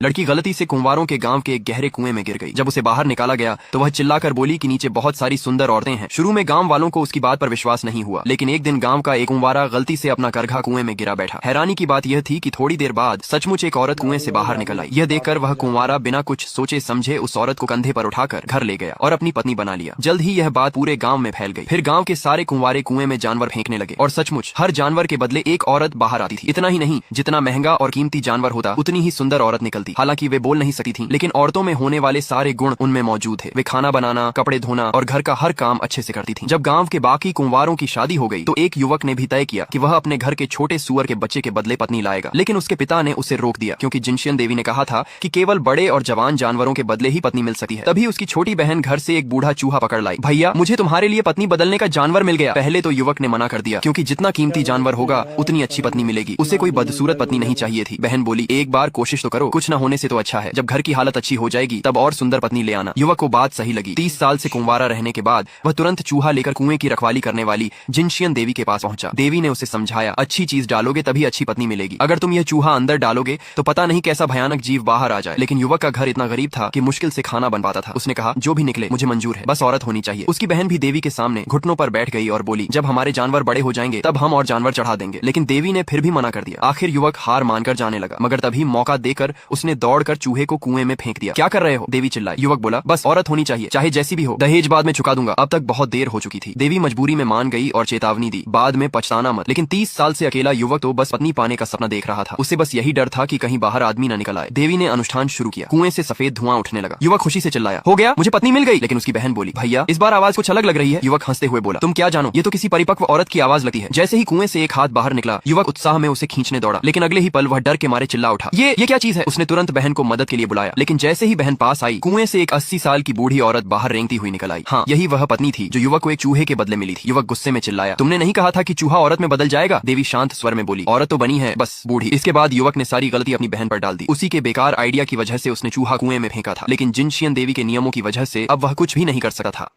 लड़की गलती से कुंवारों के गांव के एक गहरे कुएं में गिर गई। जब उसे बाहर निकाला गया तो वह चिल्लाकर बोली कि नीचे बहुत सारी सुंदर औरतें हैं। शुरू में गांव वालों को उसकी बात पर विश्वास नहीं हुआ, लेकिन एक दिन गांव का एक कुंवारा गलती से अपना करघा कुएं में गिरा बैठा। हैरानी की बात यह थी कि थोड़ी देर बाद सचमुच एक औरत कुएं से बाहर निकल आई। यह देखकर वह कुंवारा बिना कुछ सोचे समझे उस औरत को कंधे पर उठाकर घर ले गया और अपनी पत्नी बना लिया। जल्द ही यह बात पूरे गाँव में फैल गई। फिर गाँव के सारे कुंवारे कुएं में जानवर फेंकने लगे और सचमुच हर जानवर के बदले एक औरत बाहर आती थी। इतना ही नहीं, जितना महंगा और कीमती जानवर होता उतनी ही सुंदर औरत निकलती। हालांकि वे बोल नहीं सकती थीं, लेकिन औरतों में होने वाले सारे गुण उनमें मौजूद थे। वे खाना बनाना, कपड़े धोना और घर का हर काम अच्छे से करती थीं। जब गांव के बाकी कुंवारों की शादी हो गई तो एक युवक ने भी तय किया कि वह अपने घर के छोटे सुअर के बच्चे के बदले पत्नी लाएगा, लेकिन उसके पिता ने उसे रोक दिया क्योंकि जिनशियन देवी ने कहा था कि केवल बड़े और जवान जानवरों के बदले ही पत्नी मिल सकती है। तभी उसकी छोटी बहन घर से एक बूढ़ा चूहा पकड़ लाई। भैया, मुझे तुम्हारे लिए पत्नी बदलने का जानवर मिल गया। पहले तो युवक ने मना कर दिया क्योंकि जितना कीमती जानवर होगा उतनी अच्छी पत्नी मिलेगी। उसे कोई बदसूरत पत्नी नहीं चाहिए थी। बहन बोली, एक बार कोशिश तो करो, कुछ न होने से तो अच्छा है। जब घर की हालत अच्छी हो जाएगी तब और सुंदर पत्नी ले आना। युवक को बात सही लगी। 30 साल से कुंवारा रहने के बाद वह तुरंत चूहा लेकर कुएं की रखवाली करने वाली जिनशियन देवी के पास पहुंचा। देवी ने उसे समझाया, अच्छी चीज डालोगे तभी अच्छी पत्नी मिलेगी। अगर तुम यह चूहा अंदर डालोगे तो पता नहीं कैसा भयानक जीव बाहर आ जाए। लेकिन युवक का घर इतना गरीब था कि मुश्किल से खाना बन पाता था। उसने कहा, जो भी निकले मुझे मंजूर है, बस औरत होनी चाहिए। उसकी बहन भी देवी के सामने घुटनों पर बैठ गई और बोली, जब हमारे जानवर बड़े हो जाएंगे तब हम और जानवर चढ़ा देंगे। लेकिन देवी ने फिर भी मना कर दिया। आखिर युवक हार मानकर जाने लगा, मगर तभी मौका देकर उसने दौड़कर चूहे को कुएं में फेंक दिया। क्या कर रहे हो? देवी चिल्लाई। युवक बोला, बस औरत होनी चाहिए, चाहे जैसी भी हो। दहेज बाद में चुका दूंगा। अब तक बहुत देर हो चुकी थी। देवी मजबूरी में मान गई और चेतावनी दी, बाद में पछताना मत। लेकिन 30 साल से अकेला युवक तो बस पत्नी पाने का सपना देख रहा था। उसे बस यही डर था कि कहीं बाहर आदमी न निकल आए। देवी ने अनुष्ठान शुरू किया। कुएं से सफेद धुआं उठने लगा। युवक खुशी से चिल्लाया, हो गया, मुझे पत्नी मिल गई। लेकिन उसकी बहन बोली, भैया इस बार आवाज कुछ अलग लग रही है। युवक हंसते हुए बोला, तुम क्या जानो, ये तो किसी परिपक्व औरत की आवाज लगती है। जैसे ही कुएं से एक हाथ बाहर निकला, युवक उत्साह में उसे खींचने दौड़ा, लेकिन अगले ही पल वह डर के मारे चिल्ला उठा, ये क्या चीज है? उसने तुरंत बहन को मदद के लिए बुलाया, लेकिन जैसे ही बहन पास आई, कुएं से एक 80 साल की बूढ़ी औरत बाहर रेंगती हुई निकल आई। हाँ, यही वह पत्नी थी जो युवक को एक चूहे के बदले मिली थी। युवक गुस्से में चिल्लाया, तुमने नहीं कहा था कि चूहा औरत में बदल जाएगा? देवी शांत स्वर में बोली, औरत तो बनी है, बस बूढ़ी। इसके बाद युवक ने सारी गलती अपनी बहन पर डाल दी। उसी के बेकार आइडिया की वजह से उसने चूहा कुएं में फेंका था, लेकिन जिनशियन देवी के नियमों की वजह से अब वह कुछ भी नहीं कर सकता था।